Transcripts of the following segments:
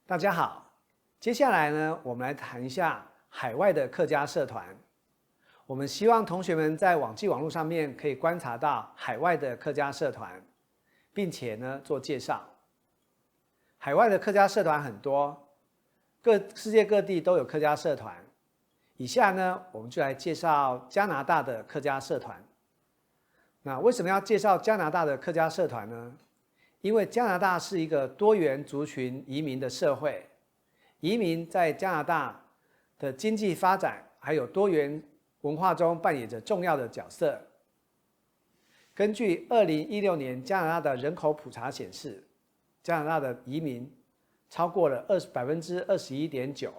大家好，接下来呢，我们来谈一下海外的客家社团。我们希望同学们在网络上面可以观察到海外的客家社团，并且呢做介绍。海外的客家社团很多，世界各地都有客家社团。以下呢，我们就来介绍加拿大的客家社团。那为什么要介绍加拿大的客家社团呢？因为加拿大是一个多元族群移民的社会，移民在加拿大的经济发展还有多元文化中扮演着重要的角色。根据2016年加拿大的人口普查显示，加拿大的移民超过了21.9%，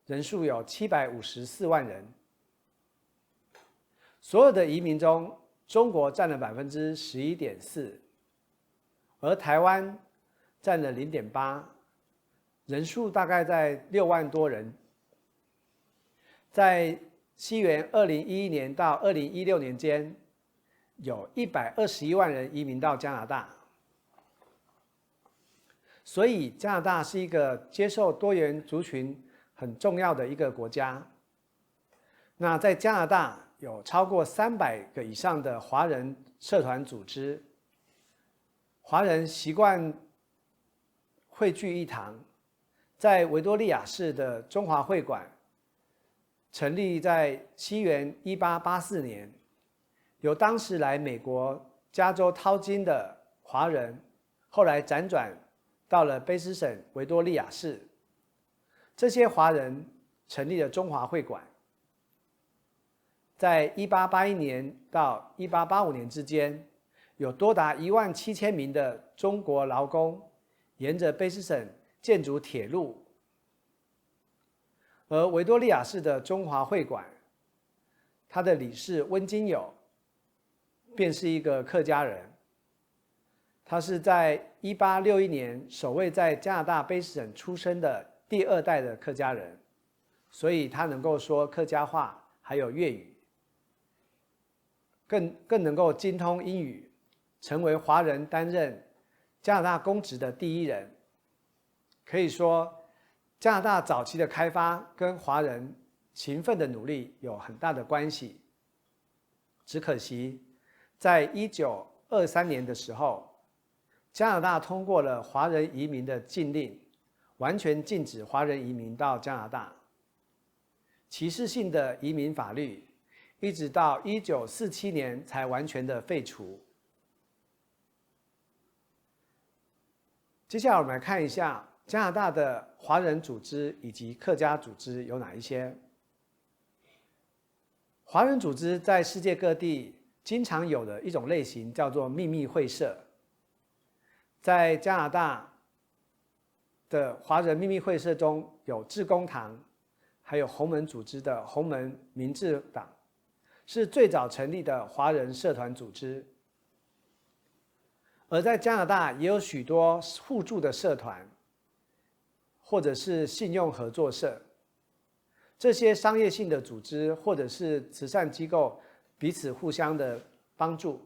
人数有754万人。所有的移民中，中国占了11.4%。而台湾占了0.8%，人数大概在6万多人。在西元2011年到2016年间，有121万人移民到加拿大。所以加拿大是一个接受多元族群很重要的一个国家。那在加拿大有超过300个以上的华人社团组织。华人习惯汇聚一堂，在维多利亚市的中华会馆成立在西元1884年，由当时来美国加州淘金的华人，后来辗转到了卑诗省维多利亚市。这些华人成立了中华会馆，在1881年到1885年之间。有多达17000名的中国劳工沿着卑诗省建筑铁路，而维多利亚市的中华会馆，他的理事温金友便是一个客家人。他是在1861年首位在加拿大卑诗省出生的第2代的客家人，所以他能够说客家话，还有粤语，更能够精通英语。成为华人担任加拿大公职的第1人。可以说，加拿大早期的开发跟华人勤奋的努力有很大的关系。只可惜，在1923年的时候，加拿大通过了华人移民的禁令，完全禁止华人移民到加拿大。歧视性的移民法律，一直到1947年才完全的废除。接下来我们来看一下加拿大的华人组织以及客家组织有哪一些。华人组织在世界各地经常有的一种类型叫做秘密会社。在加拿大的华人秘密会社中有致公堂，还有洪门组织的洪门民治党，是最早成立的华人社团组织。而在加拿大也有许多互助的社团，或者是信用合作社。这些商业性的组织或者是慈善机构彼此互相的帮助。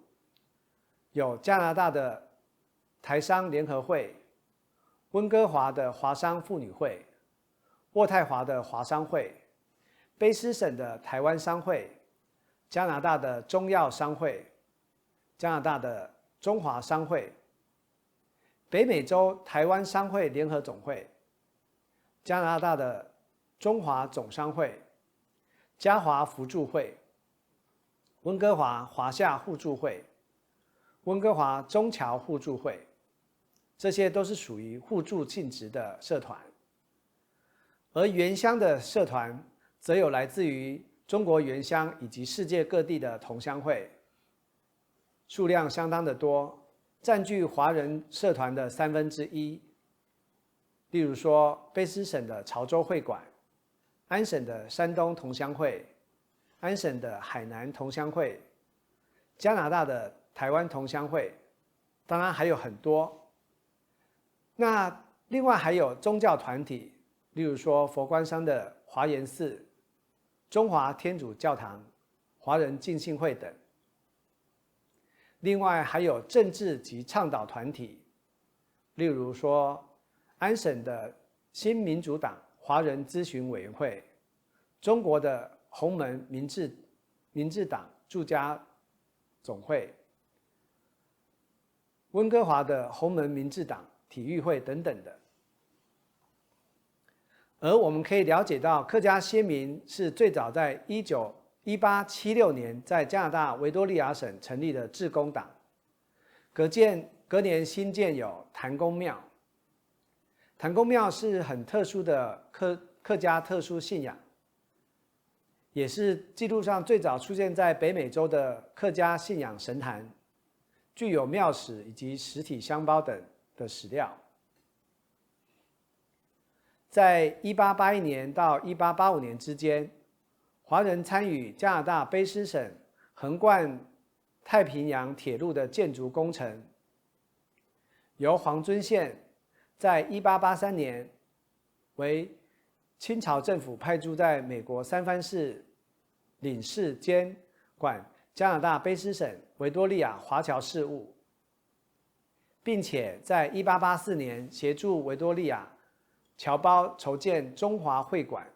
有加拿大的台商联合会、温哥华的华商妇女会、渥太华的华商会、卑诗省的台湾商会、加拿大的中药商会、加拿大的中华商会、北美洲台湾商会联合总会、加拿大的中华总商会、嘉华扶助会、温哥华华夏互助会、温哥华中侨互助会，这些都是属于互助性质的社团。而原乡的社团则有来自于中国原乡以及世界各地的同乡会，数量相当的多，占据华人社团的1/3。例如说，卑诗省的潮州会馆、安省的山东同乡会、安省的海南同乡会、加拿大的台湾同乡会，当然还有很多。那另外还有宗教团体，例如说佛光山的华严寺、中华天主教堂、华人浸信会等。另外还有政治及倡导团体，例如说安省的新民主党华人咨询委员会、中国的洪门民治党住家总会、温哥华的洪门民治党体育会等等的。而我们可以了解到，客家先民是最早在1876年在加拿大维多利亚省成立的志工党，隔年新建有谭公庙。谭公庙是很特殊的客家特殊信仰，也是记录上最早出现在北美洲的客家信仰神坛，具有庙史以及实体香包等的史料。在1881年到1885年之间，华人参与加拿大卑诗省横贯太平洋铁路的建筑工程，由黄遵宪在1883年为清朝政府派驻在美国三藩市领事兼管加拿大卑诗省维多利亚华侨事务，并且在1884年协助维多利亚侨胞筹建中华会馆。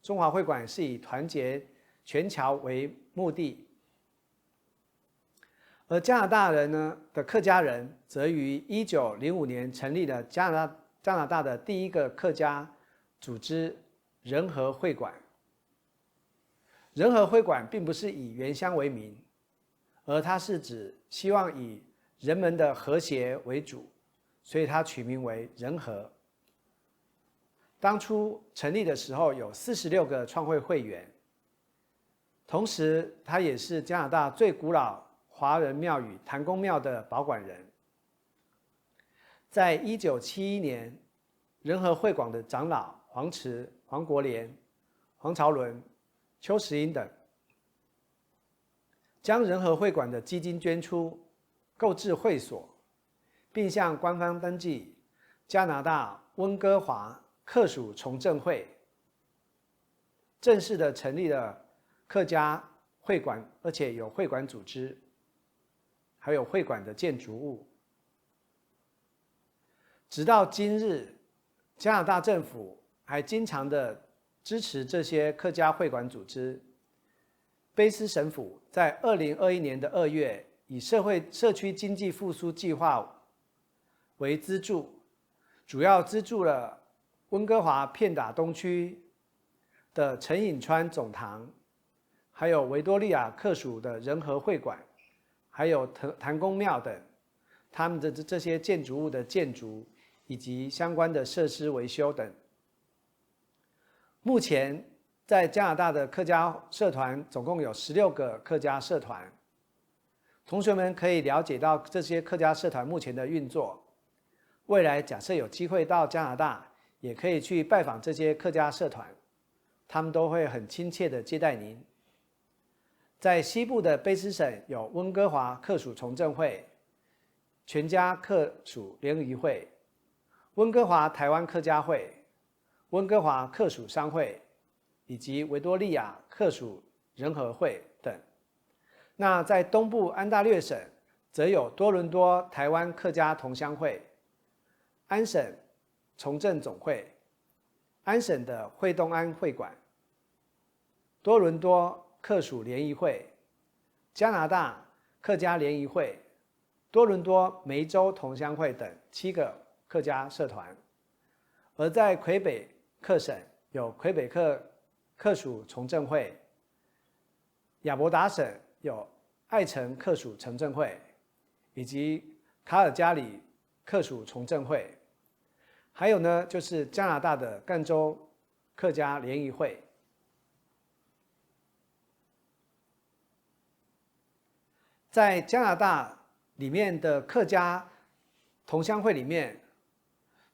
中华会馆是以团结全侨为目的，而加拿大人呢的客家人则于1905年成立了加拿大的第一个客家组织仁和会馆。仁和会馆并不是以原乡为名，而它是指希望以人们的和谐为主，所以它取名为仁和。当初成立的时候有46个创会会员，同时他也是加拿大最古老华人庙宇谭公庙的保管人。在1971年，仁和会馆的长老黄池、黄国廉、黄朝伦、邱石英等，将仁和会馆的基金捐出，购置会所，并向官方登记加拿大温哥华客属重振会，正式的成立了客家会馆，而且有会馆组织，还有会馆的建筑物。直到今日，加拿大政府还经常的支持这些客家会馆组织。卑诗省府在2021年的2月，以社区经济复苏计划为资助，主要资助了温哥华片打东区的陈颖川总堂，还有维多利亚客属的仁和会馆，还有谭公庙等，他们的这些建筑物的建筑以及相关的设施维修等。目前在加拿大的客家社团总共有16个客家社团，同学们可以了解到这些客家社团目前的运作。未来假设有机会到加拿大，也可以去拜访这些客家社团，他们都会很亲切的接待您。在西部的卑诗省有温哥华客属重振会、全家客属联谊会、温哥华台湾客家会、温哥华客属商会，以及维多利亚客属仁和会等。那在东部安大略省，则有多伦多台湾客家同乡会、安省重振总会、安省的惠东安会馆、多伦多客属联谊会、加拿大客家联谊会、多伦多梅州同乡会等7个客家社团。而在魁北克省有魁北克客属重振会，亚伯达省有爱城客属重振会，以及卡尔加里客属重振会。还有呢，就是加拿大的赣州客家联谊会。在加拿大里面的客家同乡会里面，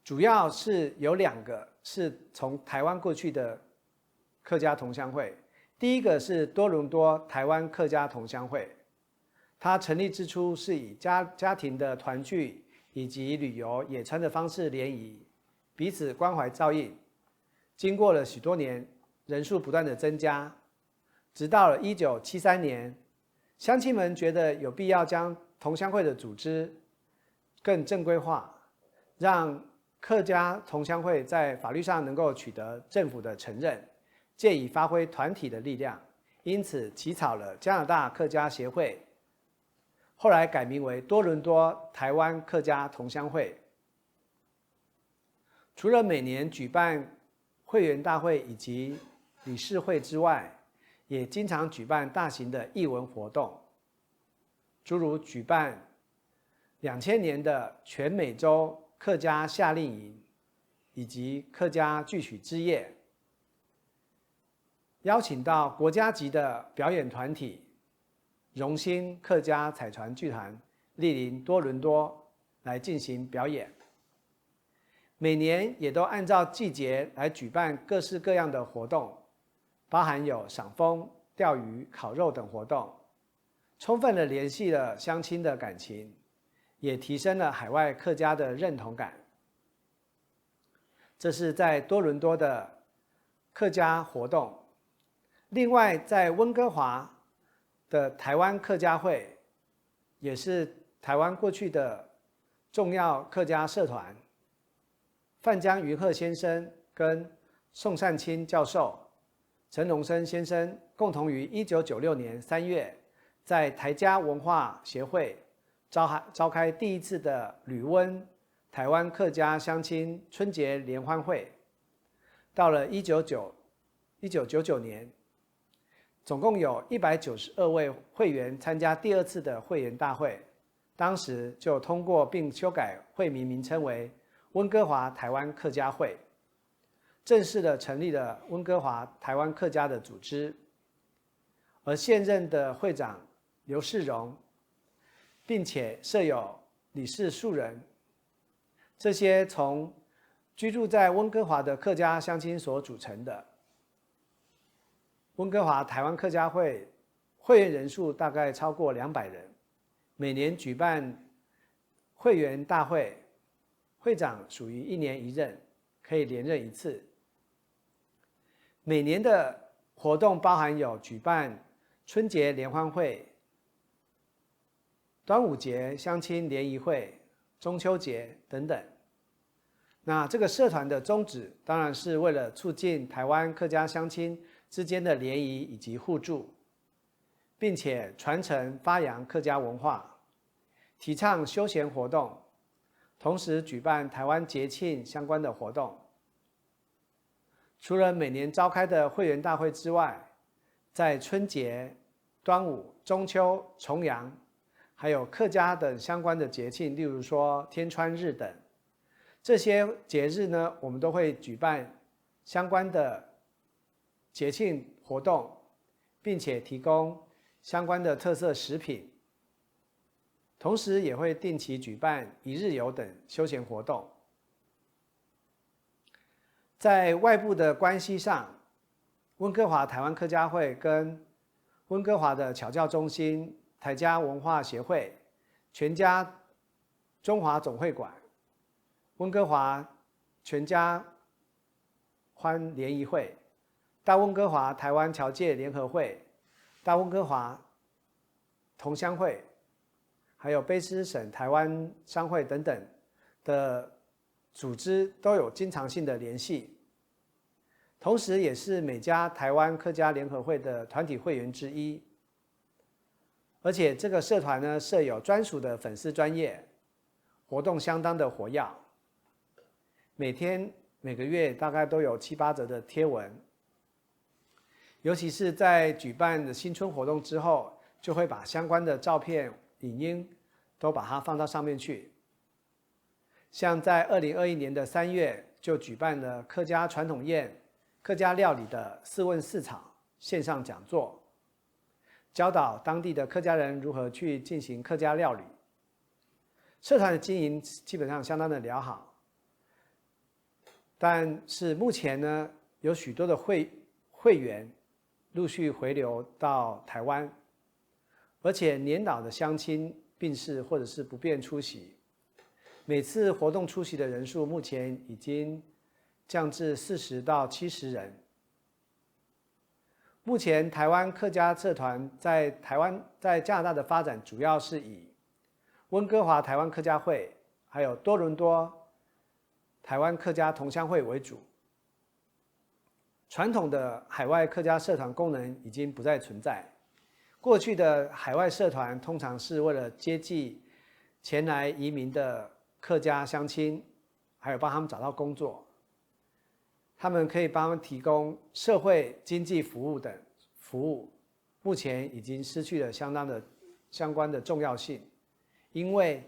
主要是有2个是从台湾过去的客家同乡会。第一个是多伦多台湾客家同乡会，它成立之初是以家庭的团聚以及旅游野餐的方式联谊，彼此关怀照应。经过了许多年，人数不断的增加，直到了1973年，乡亲们觉得有必要将同乡会的组织更正规化，让客家同乡会在法律上能够取得政府的承认，借以发挥团体的力量，因此起草了加拿大客家协会，后来改名为多伦多台湾客家同乡会。除了每年举办会员大会以及理事会之外，也经常举办大型的艺文活动，诸如举办2000年的全美洲客家夏令营，以及客家剧曲之夜，邀请到国家级的表演团体荣兴客家彩船剧团莅临多伦多来进行表演。每年也都按照季节来举办各式各样的活动，包含有赏枫、钓鱼、烤肉等活动，充分的联系了乡亲的感情，也提升了海外客家的认同感。这是在多伦多的客家活动。另外，在温哥华的台湾客家会，也是台湾过去的重要客家社团。范江云鹤先生跟宋善清教授、陈荣生先生共同于1996年3月，在台家文化协会召开第一次的旅温台湾客家乡亲春节联欢会。到了1999年，总共有192位会员参加第2次的会员大会，当时就通过并修改会名名称为温哥华台湾客家会，正式的成立了温哥华台湾客家的组织。而现任的会长刘世荣，并且设有理事数人，这些从居住在温哥华的客家乡亲所组成的。温哥华台湾客家会会员人数大概超过200人，每年举办会员大会，会长属于1年1任，可以连任1次。每年的活动包含有举办春节联欢会、端午节乡亲联谊会、中秋节等等。那这个社团的宗旨当然是为了促进台湾客家乡亲之间的联谊以及互助，并且传承发扬客家文化，提倡休闲活动，同时举办台湾节庆相关的活动。除了每年召开的会员大会之外，在春节、端午、中秋、重阳，还有客家等相关的节庆，例如说天穿日等，这些节日呢，我们都会举办相关的节庆活动，并且提供相关的特色食品，同时也会定期举办一日游等休闲活动。在外部的关系上，温哥华台湾客家会跟温哥华的侨教中心、台家文化协会、全家中华总会馆、温哥华全家欢联谊会、大温哥华台湾侨界联合会、大温哥华同乡会，还有卑诗省台湾商会等等的组织都有经常性的联系，同时也是美加台湾客家联合会的团体会员之一。而且这个社团呢，设有专属的粉丝专页，活动相当的活跃，每个月大概都有7、8则的贴文，尤其是在举办的新春活动之后，就会把相关的照片、影音都把它放到上面去。像在2021年的3月，就举办了客家传统宴、客家料理的4问4场线上讲座，教导当地的客家人如何去进行客家料理。社团的经营基本上相当的良好，但是目前呢，有许多的会员陆续回流到台湾，而且年老的乡亲病逝或者是不便出席，每次活动出席的人数目前已经降至40到70人。目前台湾客家社团在加拿大的发展主要是以温哥华台湾客家会，还有多伦多台湾客家同乡会为主。传统的海外客家社团功能已经不再存在。过去的海外社团通常是为了接济前来移民的客家乡亲，还有帮他们找到工作。他们可以帮他们提供社会经济服务等服务，目前已经失去了相关的重要性，因为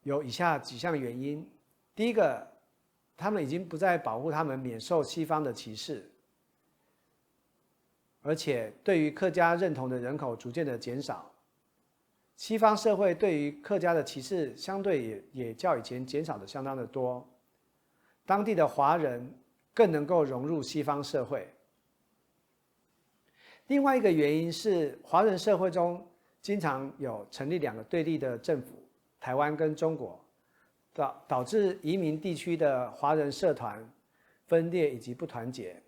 有以下几项原因。第一个，他们已经不再保护他们免受西方的歧视，而且对于客家认同的人口逐渐的减少。西方社会对于客家的歧视相对也较以前减少的相当的多。当地的华人更能够融入西方社会。另外一个原因是，华人社会中经常有成立两个对立的政府，台湾跟中国，导致移民地区的华人社团分裂以及不团结，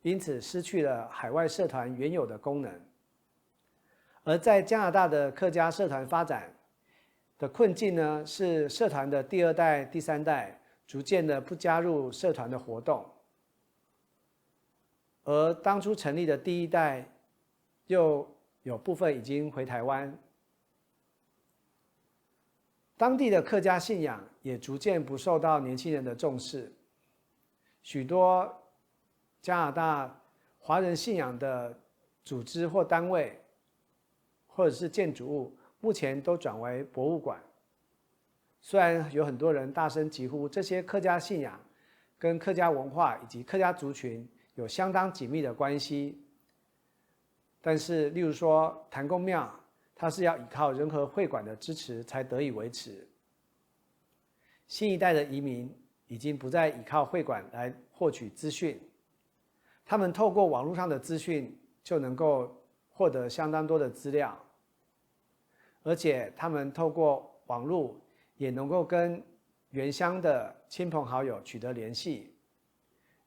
因此失去了海外社团原有的功能。而在加拿大的客家社团发展的困境呢，是社团的第二代、第三代逐渐的不加入社团的活动，而当初成立的第一代又有部分已经回台湾，当地的客家信仰也逐渐不受到年轻人的重视，许多加拿大华人信仰的组织或单位，或者是建筑物，目前都转为博物馆。虽然有很多人大声疾呼这些客家信仰跟客家文化以及客家族群有相当紧密的关系，但是例如说谭公庙，它是要依靠仁和会馆的支持才得以维持。新一代的移民已经不再依靠会馆来获取资讯，他们透过网络上的资讯就能够获得相当多的资料，而且他们透过网络也能够跟原乡的亲朋好友取得联系，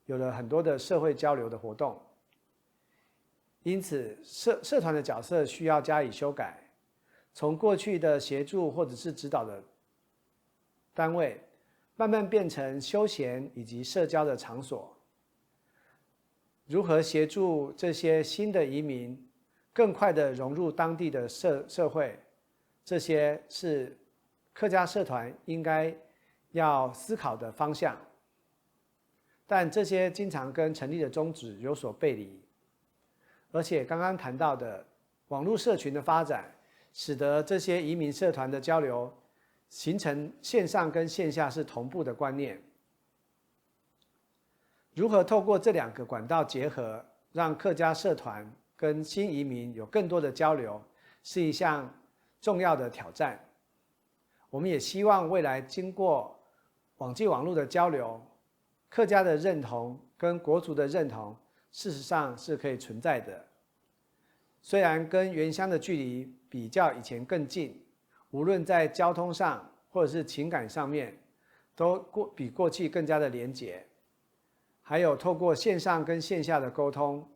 有了很多的社会交流的活动。因此社团的角色需要加以修改，从过去的协助或者是指导的单位，慢慢变成休闲以及社交的场所。如何协助这些新的移民更快地融入当地的社会，这些是客家社团应该要思考的方向，但这些经常跟成立的宗旨有所背离。而且刚刚谈到的网络社群的发展，使得这些移民社团的交流形成线上跟线下是同步的观念。如何透过这两个管道结合，让客家社团跟新移民有更多的交流，是一项重要的挑战。我们也希望未来经过网际网络的交流，客家的认同跟国族的认同，事实上是可以存在的。虽然跟原乡的距离比较以前更近，无论在交通上或者是情感上面，都比过去更加的连结。还有透过线上跟线下的沟通，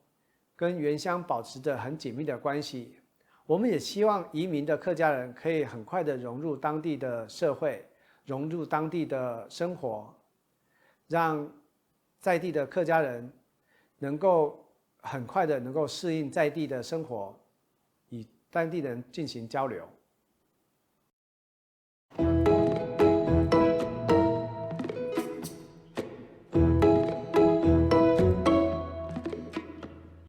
跟原乡保持着很紧密的关系。我们也希望移民的客家人可以很快的融入当地的社会，融入当地的生活，让在地的客家人能够很快的能够适应在地的生活，与当地人进行交流。